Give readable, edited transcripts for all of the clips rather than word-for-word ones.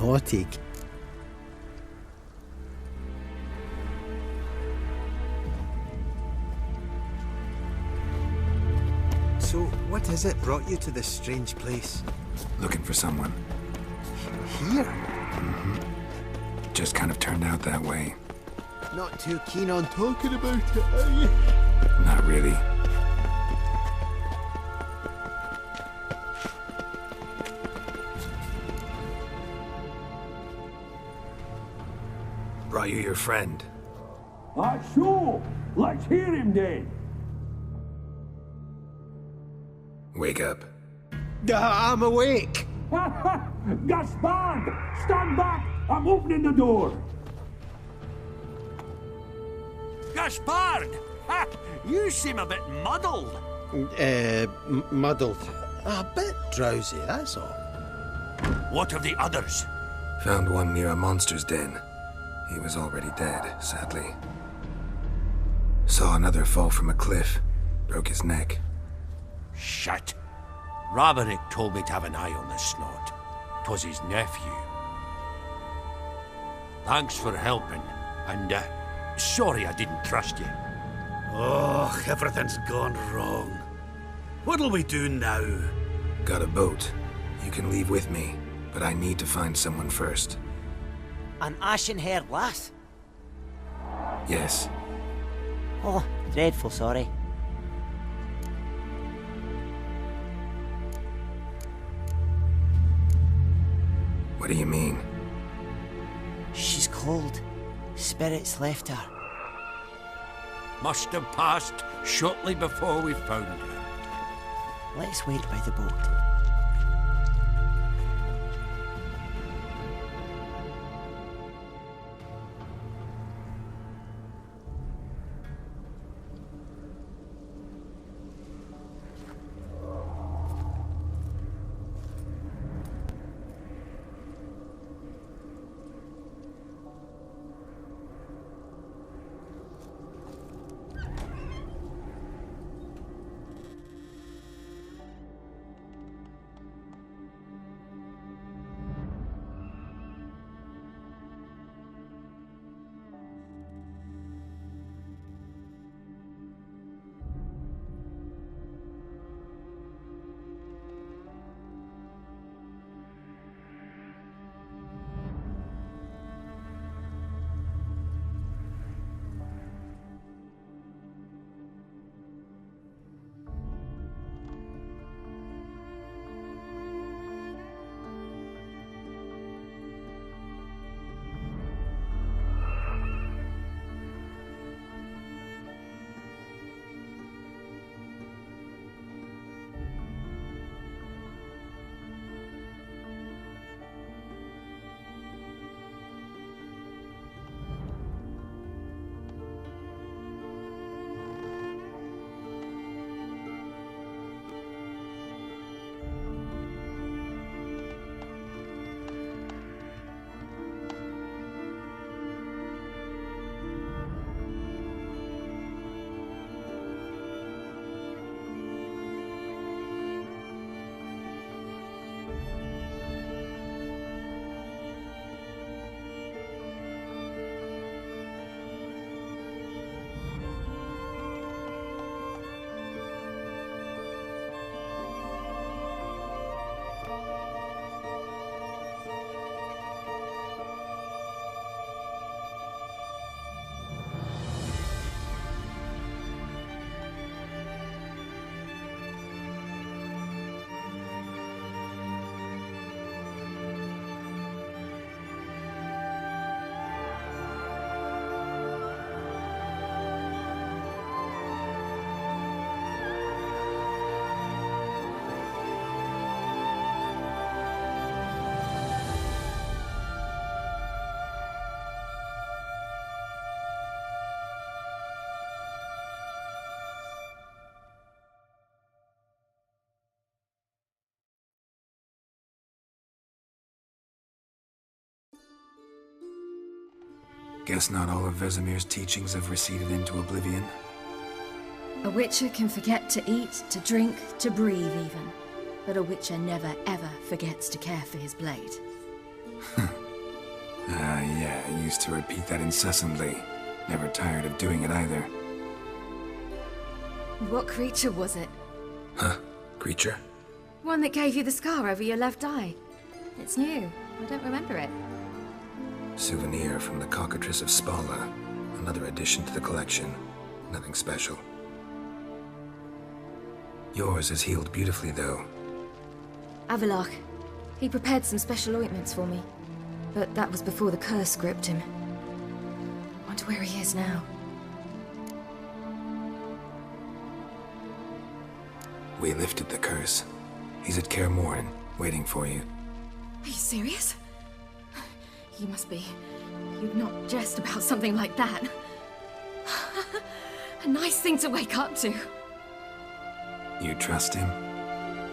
naughty. So, what is it brought you to this strange place? Looking for someone. Here? Just kind of turned out that way. Not too keen on talking about it, are you? Not really. Brought you your friend. Sure. Let's hear him then. Wake up. I'm awake. Gaspard! Stand back! I'm opening the door! Gaspard! Ha! You seem a bit muddled. Muddled. A bit drowsy, that's all. What of the others? Found one near a monster's den. He was already dead, sadly. Saw another fall from a cliff. Broke his neck. Shit. Raverick told me to have an eye on the snot. 'Twas his nephew. Thanks for helping, and sorry I didn't trust you. Oh, everything's gone wrong. What'll we do now? Got a boat. You can leave with me, but I need to find someone first. An ashen-haired lass? Yes. Oh, dreadful sorry. What do you mean? She's cold. Spirits left her. Must have passed shortly before we found her. Let's wait by the boat. Guess not all of Vesemir's teachings have receded into oblivion. A witcher can forget to eat, to drink, to breathe even. But a witcher never ever forgets to care for his blade. Yeah, I used to repeat that incessantly. Never tired of doing it either. What creature was it? Huh? Creature? One that gave you the scar over your left eye. It's new. I don't remember it. Souvenir from the Cockatrice of Spala. Another addition to the collection. Nothing special. Yours is healed beautifully, though. Avallac'h. He prepared some special ointments for me. But that was before the curse gripped him. Wonder where he is now. We lifted the curse. He's at Kaer Morhen, waiting for you. Are you serious? You must be. You'd not jest about something like that. A nice thing to wake up to. You trust him?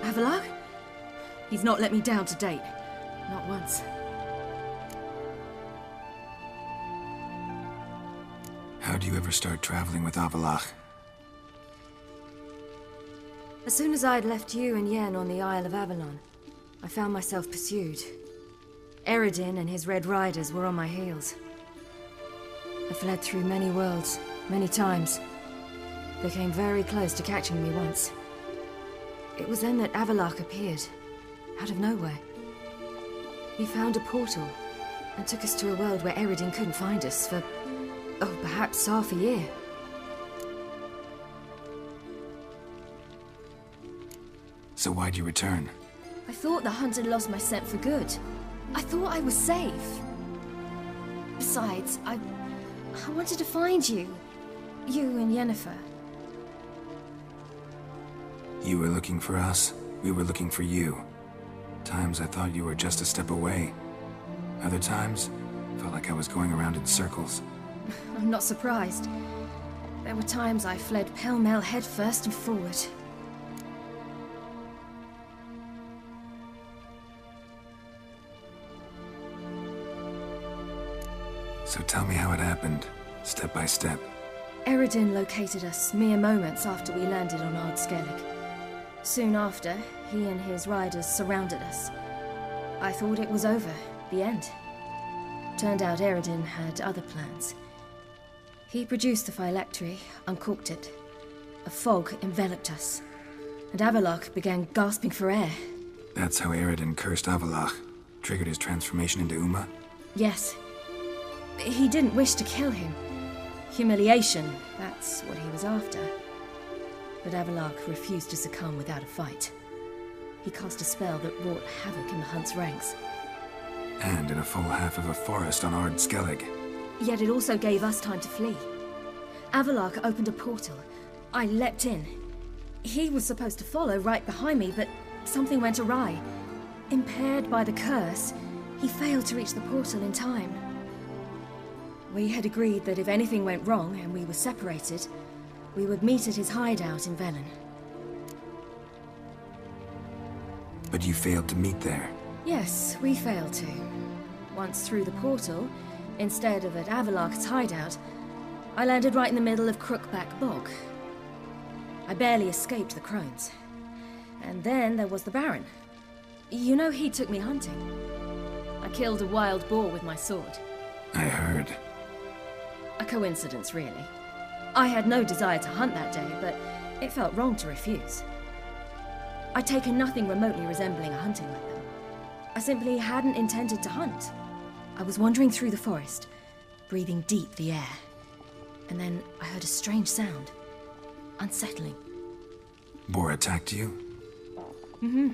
Avallac'h? He's not let me down to date. Not once. How'd you ever start traveling with Avallac'h? As soon as I'd left you and Yen on the Isle of Avalon, I found myself pursued. Eredin and his Red Riders were on my heels. I fled through many worlds, many times. They came very close to catching me once. It was then that Avallac'h appeared, out of nowhere. He found a portal, and took us to a world where Eredin couldn't find us for, perhaps half a year. So why'd you return? I thought the hunt had lost my scent for good. I thought I was safe. Besides, I wanted to find you. You and Yennefer. You were looking for us, we were looking for you. Times I thought you were just a step away. Other times, felt like I was going around in circles. I'm not surprised. There were times I fled pell-mell head first and forward. So tell me how it happened, step by step. Eredin located us mere moments after we landed on Ard Skellig. Soon after, he and his riders surrounded us. I thought it was over, the end. Turned out Eredin had other plans. He produced the phylactery, uncorked it. A fog enveloped us, and Avallac'h began gasping for air. That's how Eredin cursed Avallac'h, triggered his transformation into Uma? Yes. He didn't wish to kill him. Humiliation, that's what he was after. But Avallac'h refused to succumb without a fight. He cast a spell that wrought havoc in the hunt's ranks. And in a full half of a forest on Ard Skellig. Yet it also gave us time to flee. Avallac'h opened a portal. I leapt in. He was supposed to follow right behind me, but something went awry. Impaired by the curse, he failed to reach the portal in time. We had agreed that if anything went wrong and we were separated, we would meet at his hideout in Velen. But you failed to meet there. Yes, we failed to. Once through the portal, instead of at Avallac'h's hideout, I landed right in the middle of Crookback Bog. I barely escaped the crones. And then there was the Baron. You know, he took me hunting. I killed a wild boar with my sword. I heard. A coincidence, really. I had no desire to hunt that day, but it felt wrong to refuse. I'd taken nothing remotely resembling a hunting weapon. I simply hadn't intended to hunt. I was wandering through the forest, breathing deep the air. And then I heard a strange sound. Unsettling. Boar attacked you? Mm-hmm.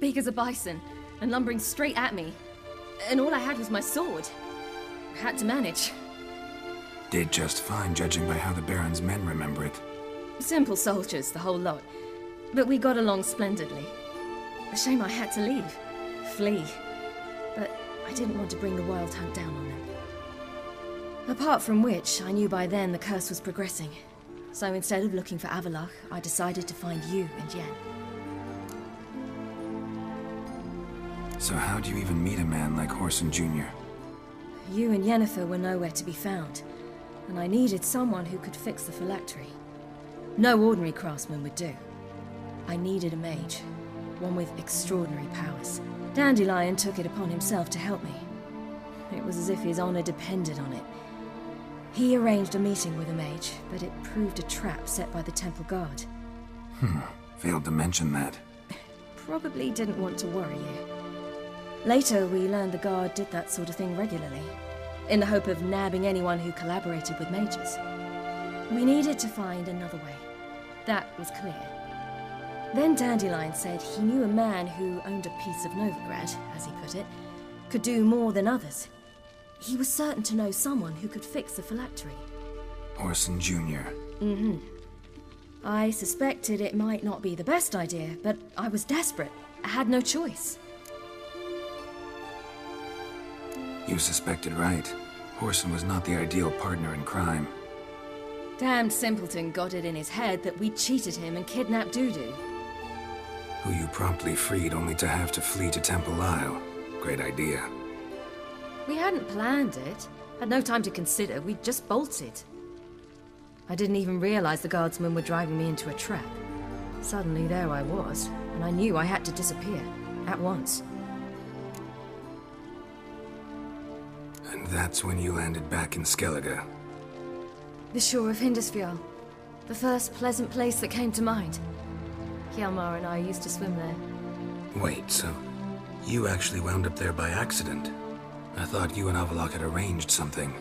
Big as a bison, and lumbering straight at me. And all I had was my sword. I had to manage. Did just fine, judging by how the Baron's men remember it. Simple soldiers, the whole lot. But we got along splendidly. A shame I had to leave. Flee. But I didn't want to bring the Wild Hunt down on them. Apart from which, I knew by then the curse was progressing. So instead of looking for Avallac'h, I decided to find you and Yen. So how'd you even meet a man like Whoreson Jr.? You and Yennefer were nowhere to be found, and I needed someone who could fix the phylactery. No ordinary craftsman would do. I needed a mage, one with extraordinary powers, Dandelion took it upon himself to help me. It was as if his honor depended on it. He arranged a meeting with a mage, but it proved a trap set by the temple guard. Failed to mention that. Probably didn't want to worry you. Later, we learned the guard did that sort of thing regularly, in the hope of nabbing anyone who collaborated with mages. We needed to find another way. That was clear. Then Dandelion said he knew a man who owned a piece of Novigrad, as he put it, could do more than others. He was certain to know someone who could fix the phylactery. Orson Jr. I suspected it might not be the best idea, but I was desperate. I had no choice. You suspected right. Orson was not the ideal partner in crime. Damned simpleton got it in his head that we'd cheated him and kidnapped Dudu. Who you promptly freed only to have to flee to Temple Isle. Great idea. We hadn't planned it. Had no time to consider. We just bolted. I didn't even realize the guardsmen were driving me into a trap. Suddenly there I was, and I knew I had to disappear. At once. And that's when you landed back in Skellige. The shore of Hindisfjall. The first pleasant place that came to mind. Hjalmar and I used to swim there. Wait, so you actually wound up there by accident? I thought you and Avallac'h had arranged something.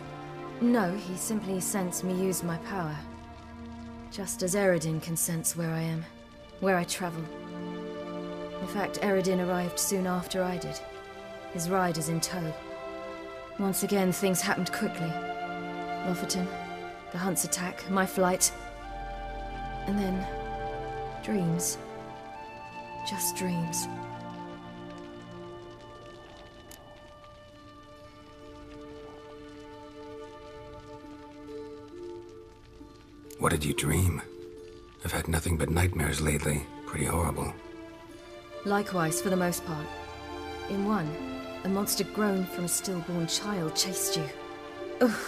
No, he simply sensed me use my power. Just as Eredin can sense where I am, where I travel. In fact, Eredin arrived soon after I did. His riders in tow. Once again, things happened quickly. Lofoten, the Hunt's attack, my flight. And then... dreams. Just dreams. What did you dream? I've had nothing but nightmares lately. Pretty horrible. Likewise, for the most part. In one, a monster grown from a stillborn child chased you. Ugh,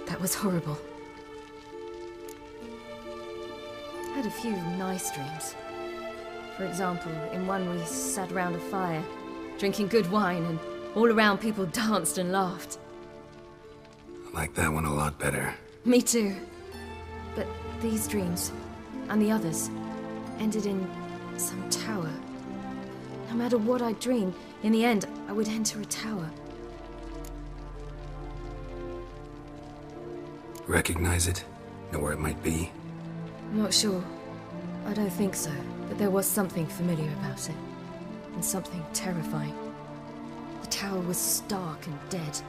that was horrible. I had a few nice dreams. For example, in one we sat around a fire, drinking good wine, and all around people danced and laughed. I like that one a lot better. Me too. But these dreams, and the others, ended in some tower. No matter what I dreamed, in the end, I would enter a tower. Recognize it? Know where it might be? I'm not sure. I don't think so, but there was something familiar about it. And something terrifying. The tower was stark and dead.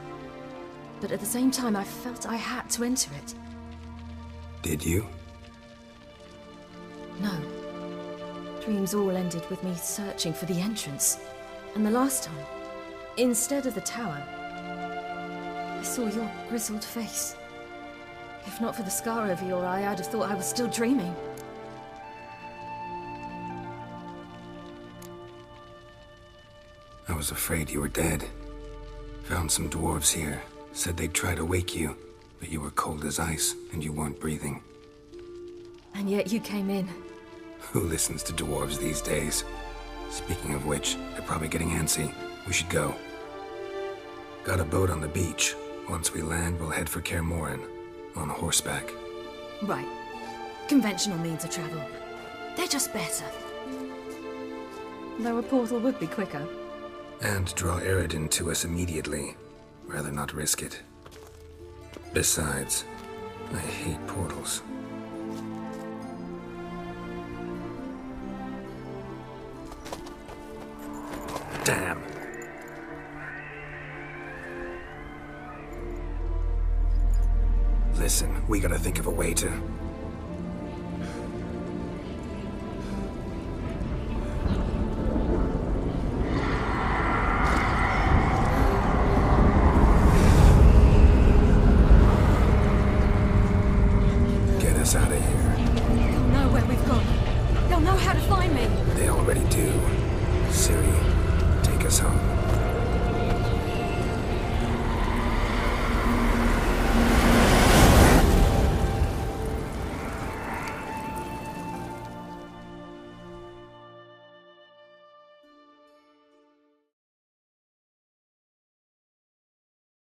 But at the same time, I felt I had to enter it. Did you? No. Dreams all ended with me searching for the entrance. And the last time, instead of the tower, I saw your grizzled face. If not for the scar over your eye, I'd have thought I was still dreaming. I was afraid you were dead. Found some dwarves here. Said they'd try to wake you, but you were cold as ice and you weren't breathing. And yet you came in. Who listens to dwarves these days? Speaking of which, they're probably getting antsy. We should go. Got a boat on the beach. Once we land, we'll head for Kaer Morhen. On horseback. Right. Conventional means of travel. They're just better. Though a portal would be quicker. And draw Eredin to us immediately. Rather not risk it. Besides, I hate portals. Damn. Listen, we gotta think of a way to...